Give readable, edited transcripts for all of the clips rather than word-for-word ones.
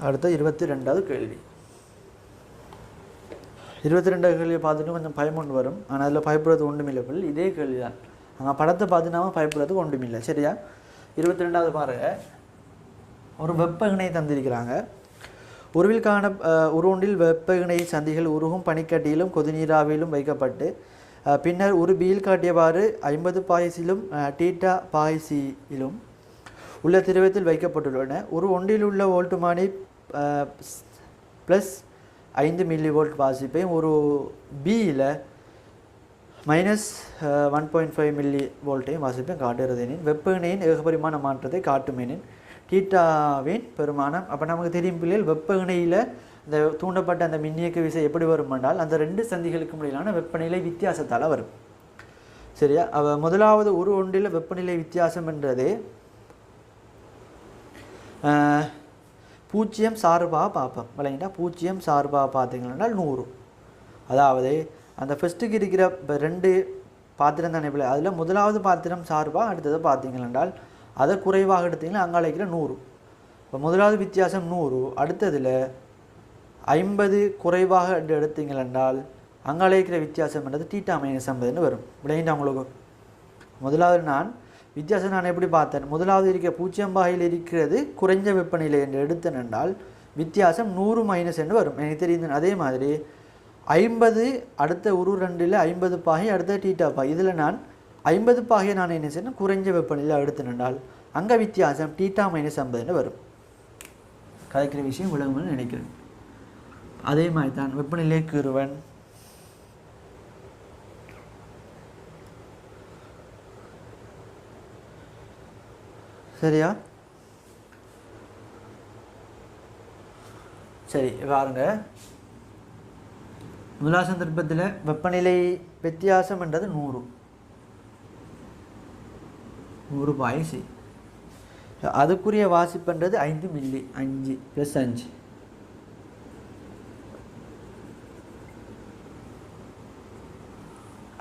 அடுத்த 22வது கேள்வி. 22வது கேள்வியை பார்த்துட்டு கொஞ்சம் பயம் ஒன்று வரும். ஆனால் அதில் பயப்படுறது ஒன்றும் இல்லை. இதே கேள்வி தான். அங்கே படத்தை பார்த்துனாம பயப்படுறதுக்கு ஒன்றும் இல்லை. சரியா? 22வது பாருங்க. ஒரு வெப்ப இணை தந்திருக்கிறாங்க. உருவில் காண உருவொன்றில் வெப்ப இணை சந்திகள் உருகும் பனிக்கட்டியிலும் கொதிநீராவிலும் வைக்கப்பட்டு பின்னர் ஒரு பியில் காட்டியவாறு 50 பாய்சிலும் டீட்டா பாய்சியிலும் உள்ள திரவத்தில் வைக்கப்பட்டுள்ளன. ஒரு ஒன்றில் உள்ள வோல்ட்டுமானி +5 மில்லி வோல்ட் வாசிப்பையும் ஒரு பியில் -1.5 மில்லி வோல்ட்டையும் வாசிப்பையும் காட்டுகிறது எனின் வெப்ப இணையின் ஏகபரிமாண மாற்றத்தை காட்டும் எனின் டீட்டாவின் பெருமானம். அப்போ நமக்கு தெரியும் பிள்ளைகள், வெப்ப இணையில் இந்த தூண்டப்பட்ட அந்த மின்னியக்க விசை எப்படி வரும் என்றால் அந்த ரெண்டு சந்திகளுக்கு இடையிலான வெப்பநிலை வித்தியாசத்தால் வரும். சரியா? முதலாவது ஒரு ஒன்றில் வெப்பநிலை வித்தியாசம் என்றது 0 சார்பாக பார்ப்போம். விளங்கிட்டா? 0 சார்பாக பார்த்தீங்கன்னா 100. அதாவது அந்த ஃபஸ்ட்டுக்கு இருக்கிற ரெண்டு பாத்திரம் தானே பிள்ளை, அதில் முதலாவது பாத்திரம் சார்பாக அடுத்தது பார்த்தீங்கன்னால் அதை குறைவாக எடுத்தீங்கன்னா அங்கே அழைக்கிற 100. இப்போ முதலாவது வித்தியாசம் 100, அடுத்ததில் 50 குறைவாக எடுத்தீங்களென்றால் அங்கே அழைக்கிற வித்தியாசம் என்றது டீட்டா -50ன்னு வரும். விளங்கிட்டா உங்களுக்கு? முதலாவது வித்தியாசம் நான் எப்படி பார்த்தேன், முதலாவது இருக்க 0 பாகையில் இருக்கிறது குறைஞ்ச வெப்பநிலை என்று எடுத்தேன் என்றால் வித்தியாசம் 100 என்று வரும். எனக்கு தெரியுது. அதே மாதிரி 50 அடுத்த ஒரு 2ல் 50 பாகை அடுத்த டீட்டா பாகை, இதில் நான் 50 பாகையை நான் என்ன செய்யணும் குறைஞ்ச வெப்பநிலையில் எடுத்தேன் என்றால் அங்கே வித்தியாசம் டீட்டா -50ன்னு வரும். கதைக்கிற விஷயம் விளங்கும்னு நினைக்கிறேன். அதே மாதிரி தான் வெப்பநிலை கீறுவன் சரியா? சரி பாருங்க. முதலாவது சந்தர்ப்பத்தில் வெப்பநிலை வித்தியாசம் என்றது 100 பாய்சி, அதுக்குரிய வாசிப்புன்றது 5 மில்லி, 5 + 5.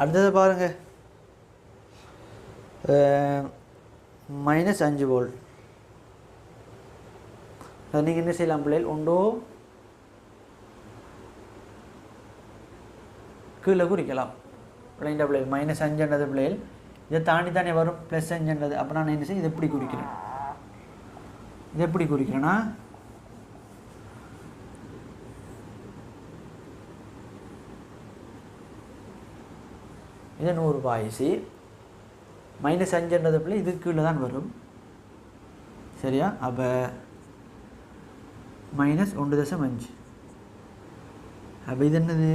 அடுத்தது பாருங்க, -5 வோல்ட். நீங்கள் என்ன செய்யலாம் பிள்ளைகள், ஒன்றோ கீழே குறிக்கலாம். பிள்ளைங்க பிள்ளைகள் -5ன்றது பிள்ளைகள் இதை தாண்டி தானே வரும் +5ன்றது. அப்போ நான் என்ன செய்ய, இதை எப்படி குறிக்கிறேன், இதை எப்படி குறிக்கிறேன்னா இது 100 பாய்சி, -5ன்றது பிள்ளை இது கீழே தான் வரும். சரியா? அப்போ -1.5. அப்போ இது என்னது,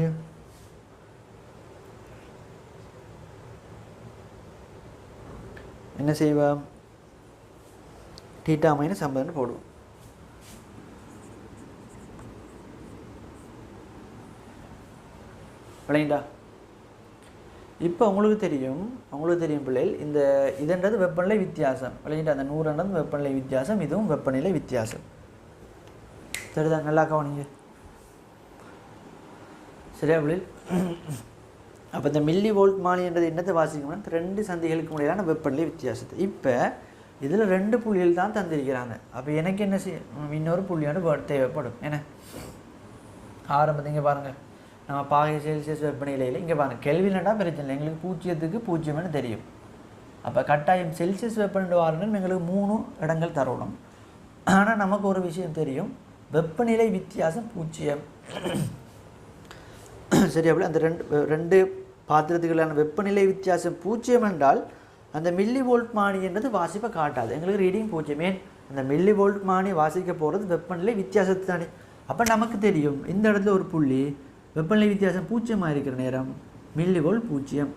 என்ன செய்வோம், டீட்டா -50ன்னு போடுவோம். விளங்கிட்டா? இப்போ உங்களுக்கு தெரியும் பிள்ளைகள், இந்த இதன்றது வெப்பநிலை வித்தியாசம். விளங்கிட்டா? அந்த 100ன்றது வெப்பநிலை வித்தியாசம், இதுவும் வெப்பநிலை வித்தியாசம். சரிதான்? நல்லா கவனிங்க. சரியா பிள்ளைகள்? அப்போ இந்த மில்லி வோல்ட் மானின்றது என்னத்தை வாசிக்கணும்னா ரெண்டு சந்திகளுக்கு முடியலான வெப்பநிலை வித்தியாசத்தை. இப்போ இதில் 2 புள்ளிகள் தான் தந்திருக்கிறாங்க. அப்போ எனக்கு என்ன இன்னொரு புள்ளியோட தேவைப்படும். ஏன்னா ஆரம்பத்தை இங்கே பாருங்கள், நம்ம பாகை செல்சியஸ் வெப்பநிலையில் இங்கே பாருங்கள் கெல்வின்டா பிரச்சனை இல்லை, எங்களுக்கு 0க்கு 0ன்னு தெரியும். அப்போ கட்டாயம் செல்சியஸ் வெப்பநிலை வாரணும் எங்களுக்கு 3 இடங்கள் தரணும். ஆனால் நமக்கு ஒரு விஷயம் தெரியும், வெப்பநிலை வித்தியாசம் 0. சரி, அப்படி அந்த ரெண்டு பாத்திரத்துக்களான வெப்பநிலை வித்தியாசம் 0 என்றால் அந்த மில்லி வோல்ட் மானி என்றது வாசிப்பை காட்டாது, எங்களுக்கு ரீடிங் 0. ஏன், அந்த மில்லி வோல்ட் மானி வாசிக்க போகிறது வெப்பநிலை வித்தியாசத்து தானே. அப்போ நமக்கு தெரியும் இந்த இடத்துல ஒரு புள்ளி வெப்பநிலை வித்தியாசம் 0 இருக்கிற நேரம் மில்லி வோல்ட் 0.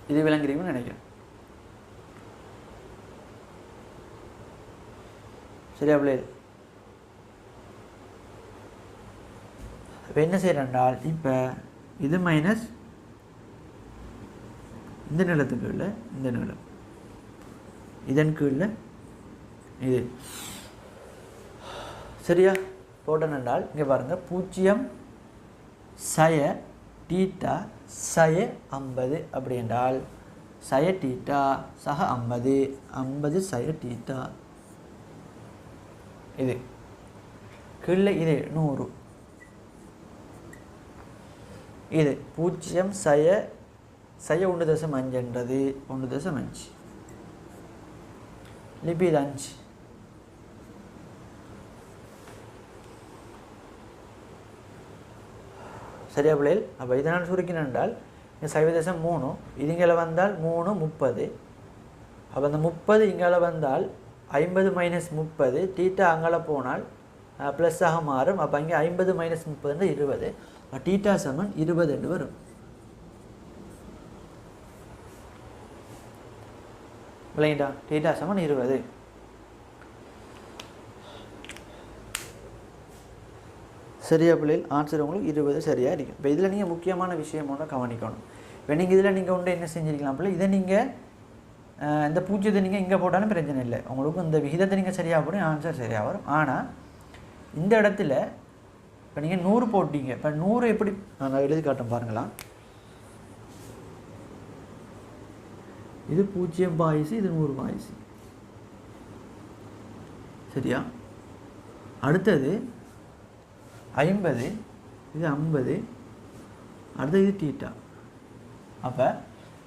இது விளங்குறீங்கன்னு நினைக்கிறேன். சரியா பிள்ளைகள்? இப்போ என்ன செய்கிறேன்டால், இப்போ இது மைனஸ் இந்த நிலத்துக்கு இல்லை, இந்த நிலம் இதன் கீழே இது. சரியா? போட்டேன் என்றால் இங்கே பாருங்கள் 0 சய டீட்டா சய 50 அப்படி என்றால் சய டீட்டா சக 50 50 சய டீட்டா. இது கீழே இது 100. இது 0 சய 1.5 என்றது 1.5. லிபிட் 5. சரியா பிள்ளைகள்? அப்போ இதை நான் சுருக்கினேன் என்றால் இங்கே 0.3 இது இங்கே வந்தால் 3 30. அப்போ அந்த 30 இங்கே வந்தால் 50 - 30 டீட்டா அங்கே போனால் ப்ளஸ்ஸாக மாறும். அப்போ இங்கே 50 - 30 20. டீட்டா சமன் 20 என்று வரும். விளங்கிட்டா? டீட்டா சமன் 20. சரியா பிள்ளைகள்? ஆன்சர் உங்களுக்கு 20 சரியாக இருக்கும். இப்போ இதில் நீங்கள் முக்கியமான விஷயம் ஒன்று கவனிக்கணும். இப்போ நீங்கள் இதில் நீங்கள் ஒன்று என்ன செஞ்சிருக்கலாம் பிள்ளை, இதை நீங்கள் இந்த 0 நீங்கள் இங்கே போட்டாலும் பிரச்சனை இல்லை. உங்களுக்கு இந்த விகிதத்தை நீங்கள் சரியாக போடும் ஆன்சர் சரியாக வரும். ஆனால் இந்த இடத்துல இப்போ நீங்கள் 100 போட்டீங்க. இப்போ 100 எப்படி நான் எழுதி காட்டும் பாருங்களா. இது 0 பாய்ஸு, இது 100 பாய்ஸு. சரியா? அடுத்தது 50, இது 50, அடுத்தது இது டீட்டா. அப்போ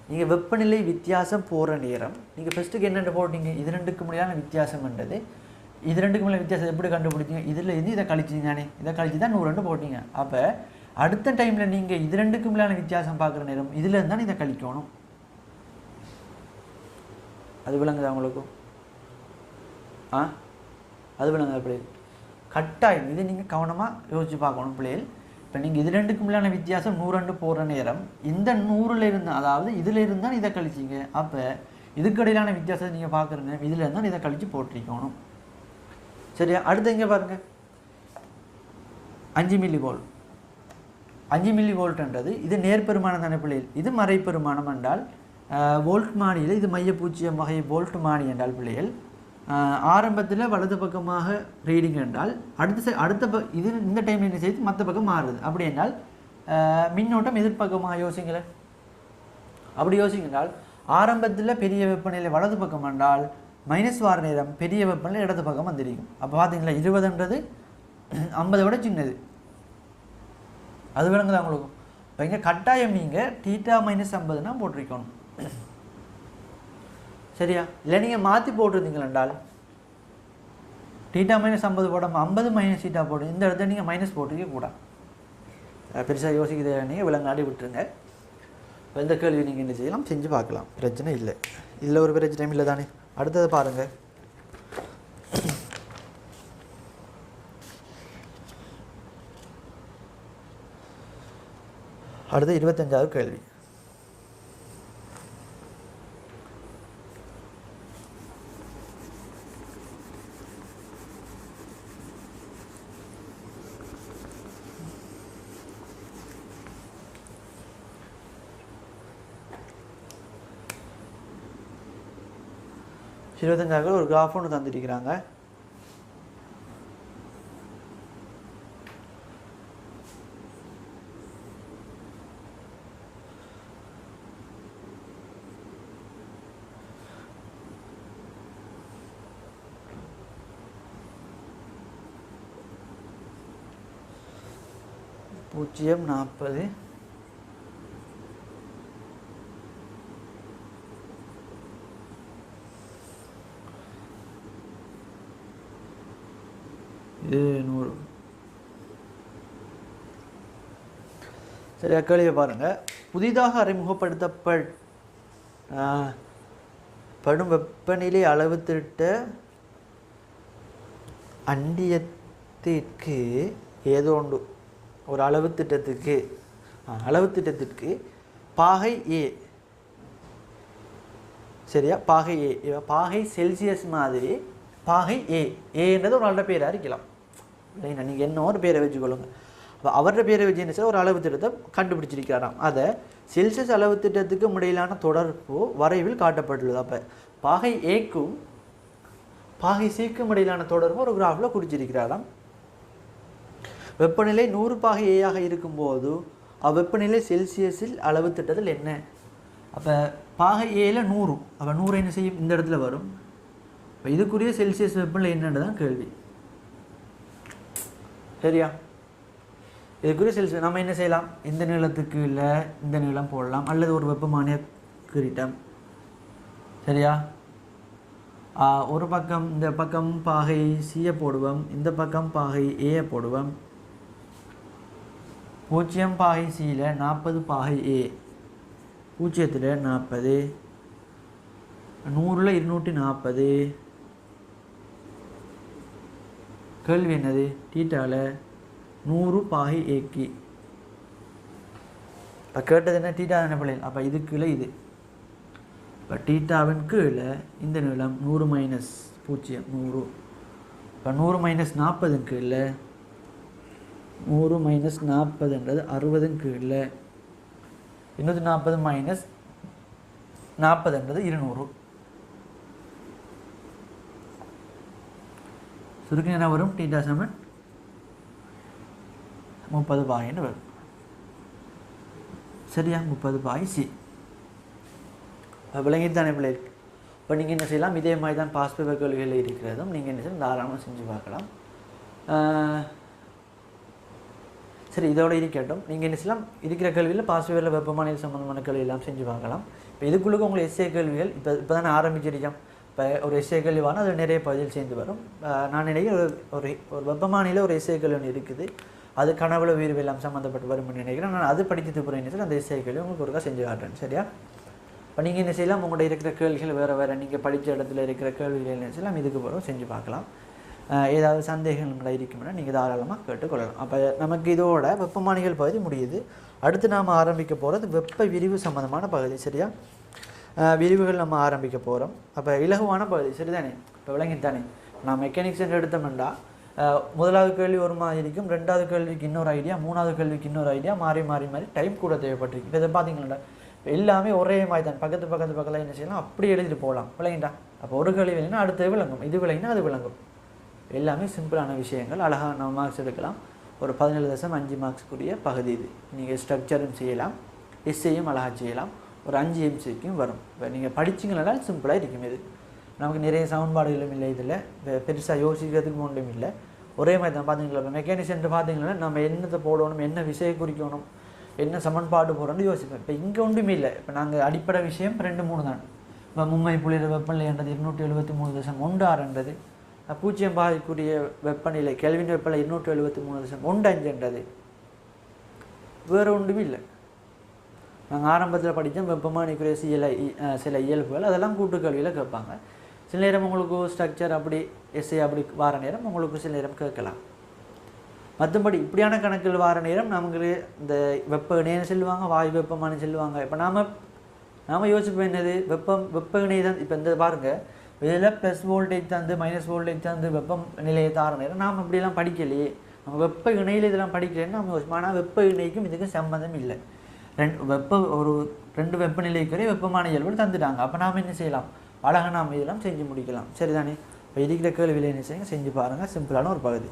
நீங்கள் வெப்பநிலை வித்தியாசம் போகிற நேரம் நீங்கள் ஃபஸ்ட்டுக்கு என்னென்ன போட்டீங்க, இது ரெண்டுக்கு முடியாத வித்தியாசம் என்றது. இது ரெண்டுக்கு மேலே வித்தியாசம் எப்படி கண்டுபிடிச்சிங்க, இதில் இருந்து இதை கழிச்சிங்க தானே, இதை கழிச்சு தான் 100 போட்டீங்க. அப்போ அடுத்த டைமில் நீங்கள் இது ரெண்டுக்கு மேலான வித்தியாசம் பார்க்குற நேரம் இதில் இருந்தால் இதை கழிக்கணும். அது விளங்குதா உங்களுக்கும்? அது விளங்குதா பிள்ளைகள்? கட்டாயம் இது நீங்கள் கவனமாக யோசிச்சு பார்க்கணும் பிள்ளைகள். இப்போ நீங்கள் இது ரெண்டுக்கு மேலான வித்தியாசம் 100 போடுற நேரம் இந்த 100ல் இருந்தால், அதாவது இதில் இருந்தால் இதை கழிச்சிங்க. அப்போ இதுக்கடையிலான வித்தியாசத்தை நீங்கள் பார்க்குறீங்க, இதில் இருந்தால் இதை கழித்து போட்டிருக்கணும். சரியா? அடுத்து எங்கே பாருங்கள், 5 மில்லி வோல்ட். 5 மில்லி வோல்ட்ன்றது இது நேர்பெருமானம் தானே பிள்ளைகள். இது மறைப்பெருமானம் என்றால் வோல்ட் மானியில் இது மையப்பூச்சியம் வகை வோல்ட் மானி என்றால் பிள்ளைகள் ஆரம்பத்தில் வலது பக்கமாக ரீடிங் என்றால் இது இந்த டைமில் என்ன செய்து மற்ற பக்கம் மாறுது. அப்படி என்றால் மின்னோட்டம் எதிர்பக்கமாக யோசிங்களேன். அப்படி யோசிங்கனால் ஆரம்பத்தில் பெரிய வெப்பநிலை வலது பக்கம் என்றால் மைனஸ் வார நேரம் பெரிய வெப்பநிலை இடது பக்கம் வந்துருக்கும். அப்போ பார்த்தீங்களா 20ன்றது 50 விட சின்னது. அது விளங்குதா உங்களுக்கு? இப்போ இங்கே கட்டாயம் நீங்கள் டீட்டா -50னா போட்டிருக்கணும். சரியா? இல்லை நீங்கள் மாற்றி போட்டிருந்தீங்கள் என்றால் டீட்டா -50 போடாமல் 50 - டீட்டா போட்டு இந்த இடத்துல நீங்கள் மைனஸ் போட்டிருக்க கூடாது. பெருசாக யோசிக்கிறது நீங்கள் விலங்காடி விட்டுருங்க. எந்த கேள்வி நீங்கள் என்ன செய்யலாம், செஞ்சு பார்க்கலாம், பிரச்சனை இல்லை. இதில் ஒரு பிரச்சனை இல்லை தானே. அடுத்தது பாருங்கள், அடுத்து 25வது கேள்வி. ஒரு கிராஃப் ஒன்று தந்துருக்கிறாங்க. பூஜ்ஜியம் 40 100. சரி, கேள்வியை பாருங்கள். புதிதாக அறிமுகப்படுத்தப்படும் வெப்பநிலை அளவு திட்ட அண்டியத்திற்கு ஏதோ ஒன்று ஒரு அளவு திட்டத்திற்கு பாகை ஏ. சரியா? பாகை ஏ. பாகை செல்சியஸ் மாதிரி பாகை ஏன்றது ஒரு நல்ல பேராக இருக்கலாம். இல்லைங்களா? நீங்கள் என்ன ஒரு பேரை வச்சுக்கொள்ளுங்க. அப்போ அவரோட பேரை வச்சு என்ன ஒரு அளவு திட்டத்தை கண்டுபிடிச்சிருக்கிறாராம். அதை செல்சியஸ் அளவு திட்டத்துக்கும் இடையிலான தொடர்பு வரைவில் காட்டப்பட்டுள்ளது. அப்போ பாகை ஏக்கும் பாகை சிக்கும் இடையிலான தொடர்பு ஒரு கிராஃபில் குறிச்சிருக்கிறாராம். வெப்பநிலை 100 பாகை ஏயாக இருக்கும்போது அவ்வெப்பநிலை செல்சியஸில் அளவு திட்டத்தில் என்ன? அப்போ பாகை ஏல 100. அப்போ 100 என்ன செய்யும் இந்த இடத்துல வரும். இப்போ இதுக்குரிய செல்சியஸ் வெப்பநிலை என்னன்னு தான் கேள்வி. சரியா? இதுக்குரிய செல்சியஸ் நம்ம என்ன செய்யலாம், இந்த நீளத்துக்கு இல்லை இந்த நீளம் போடலாம், அல்லது ஒரு வெப்பமானிய கிரீட்டம். சரியா? ஒரு பக்கம் இந்த பக்கம் பாகை சியை போடுவோம், இந்த பக்கம் பாகை ஏ போடுவோம். 0 பாகை சியில் 40 பாகை ஏ, 0ல் 40, 100ல் 240. கேள்வி என்னது, தீட்டாவில் 100 பாகை ஏக்கு. இப்போ கேட்டது என்ன, தீட்டா என்ன பிள்ளைகள். அப்போ இது கீழே இது. இப்போ தீட்டாவின் கீழே இந்த நீளம் 100 மைனஸ் 0 100. இப்போ 100 மைனஸ் 40 கீழே 100 மைனஸ் 40ன்றது 60 கீழே 240 மைனஸ் 40ன்றது 200. சுருக்கம் என்ன வரும், தீட்டா சமன் 30 பாயின்னு வரும். சரியா? 30 பாய் சி. விளங்கித்தானே பிள்ளை. இப்போ நீங்கள் என்ன செய்யலாம், இதே மாதிரி தான் பாஸ் பேப்பர் கேள்விகளில் இருக்கிறதும் நீங்கள் என்ன செய்யலாம், தாராளமாக செஞ்சு பார்க்கலாம். சரி, இதோட இருக்கட்டும். நீங்கள் என்ன செய்யலாம், இருக்கிற கேள்வியில் பாஸ் பேப்பரில் வெப்பமானியல் சம்பந்தமான கேள்வி எல்லாம் செஞ்சு பார்க்கலாம். இப்போ இதுக்குள்ளுக்கு உங்களுக்கு எஸ்ஏ கேள்விகள் இப்போ தான் ஆரம்பிச்சிருக்கோம். இப்போ ஒரு எஸ்ஏ கேள்விவான அது நிறைய பதில் சேர்ந்து வரும். நான் நினைக்கிறேன் ஒரு வெப்பமானியில் ஒரு எஸ்ஏ கேள்வி ஒன்று இருக்குது, அது கனவுல உயிர்வெல்லாம் சம்மந்தப்பட்டு வரும்னு நினைக்கிறேன். நான் அது படிக்கிறது போகிறேன், அந்த எஸ்ஏ கேள்வி உங்களுக்கு ஒருக்கா செஞ்சு காட்டுறேன். சரியா? இப்போ நீங்கள் என்ன செய்யலாம், உங்கள்கிட்ட இருக்கிற கேள்விகள் வேறு நீங்கள் படித்த இடத்துல இருக்கிற கேள்விகள் என்ன செய்யலாம், இதுக்கு பிறகு செஞ்சு பார்க்கலாம். ஏதாவது சந்தேகங்கள் இருக்கும்னா நீங்கள் தாராளமாக கேட்டுக்கொள்ளலாம். அப்போ நமக்கு இதோட வெப்பமானிகள் பகுதி முடியுது. அடுத்து நாம் ஆரம்பிக்க போகிறது வெப்ப விரிவு சம்மந்தமான பகுதி. சரியா? விரிவுகள் நம்ம ஆரம்பிக்க போகிறோம். அப்போ இலகுவான பகுதி. சரிதானே? இப்போ விளங்கித்தானே. நான் மெக்கானிக்ஸ் என்று எடுத்தோம்னா முதலாவது கேள்வி ஒரு மாதிரி இருக்கும், ரெண்டாவது கேள்விக்கு இன்னொரு ஐடியா, மூணாவது கேள்விக்கு இன்னொரு ஐடியா, மாறி மாறி மாறி டைம் கூட தேவைப்பட்டிருக்கு. இப்போ இதை பார்த்தீங்களா, எல்லாமே ஒரே மாதிரி தான், பக்கத்தில் என்ன செய்யலாம், அப்படி எழுதிட்டு போகலாம். விளங்கிட்டா? அப்போ ஒரு கேள்வி இல்லைன்னா அடுத்தது விளங்கும், இது விளங்கினா அது விளங்கும். எல்லாமே சிம்பிளான விஷயங்கள், அழகாக நம்ம மார்க்ஸ் எடுக்கலாம். ஒரு 17.5 மார்க்ஸுக்குரிய பகுதி இது. நீங்கள் ஸ்ட்ரக்சரும் செய்யலாம், எஸ்ஏயும் அழகாக செய்யலாம், ஒரு 5 எம்சிக்கும் வரும். இப்போ நீங்கள் படிச்சிங்கன்னா சிம்பிளாக இருக்கும். இது நமக்கு நிறைய சமன்பாடுகளும் இல்லை, இதில் பெருசாக யோசிக்கிறதுக்கு ஒன்றும் இல்லை, ஒரே மாதிரி தான். பார்த்தீங்களா, இப்போ மெக்கானிக்ஸ் என்று பார்த்தீங்கன்னா நம்ம என்னத்தை போடணும், என்ன விஷயம் குறிக்கணும், என்ன சமன்பாடு போகிறோன்னு யோசிப்போம். இப்போ இங்கே ஒன்றுமே இல்லை. இப்போ நாங்கள் அடிப்படை விஷயம் 2-3 தான். இப்போ மும்பை புள்ளியிட வெப்பநிலை என்றது 273.16 0 பாகக்கூடிய வெப்பநிலை கெல்வின் வெப்பநிலை 273.15 என்றது. வேறு ஒன்றுமே இல்லை. நாங்கள் ஆரம்பத்தில் படித்தோம் வெப்பமானிக்குரிய சில இயல்புகள், அதெல்லாம் கூட்டுக்கல்வியில் கேட்பாங்க. சில நேரம் உங்களுக்கு ஸ்ட்ரக்சர் அப்படி எஸ்ஏ அப்படி வார நேரம் உங்களுக்கு சில நேரம் கேட்கலாம். மற்றபடி இப்படியான கணக்கில் வார நேரம் நமக்கு இந்த வெப்ப இணைன்னு சொல்லுவாங்க, வாயு வெப்பமானு சொல்லுவாங்க. இப்போ நாம் யோசிப்போம் என்னது, வெப்ப இணை தான். இப்போ இந்த பாருங்கள், இதில் ப்ளஸ் வோல்டேஜ் தந்து மைனஸ் வோல்டேஜ் தந்து வெப்பம் நிலையை தார நேரம் நாம் இப்படிலாம் படிக்கலையே, நம்ம வெப்ப இணையில் இதெல்லாம் படிக்கலைன்னு நம்ம யோசிப்போம். ஆனால் வெப்ப இணைக்கும் இதுக்கும் சம்பந்தம் இல்லை. ரெண்டு வெப்பநிலைக்குரிய வெப்பமான இயல்புகள் தந்துட்டாங்க. அப்போ நாம் என்ன செய்யலாம், அழகாக நாம் இதெல்லாம் செஞ்சு முடிக்கலாம். சரிதானே? இப்போ இருக்கிற கேள்வியில் என்ன செய்யுங்க, செஞ்சு பாருங்கள். சிம்பிளான ஒரு பகுதி.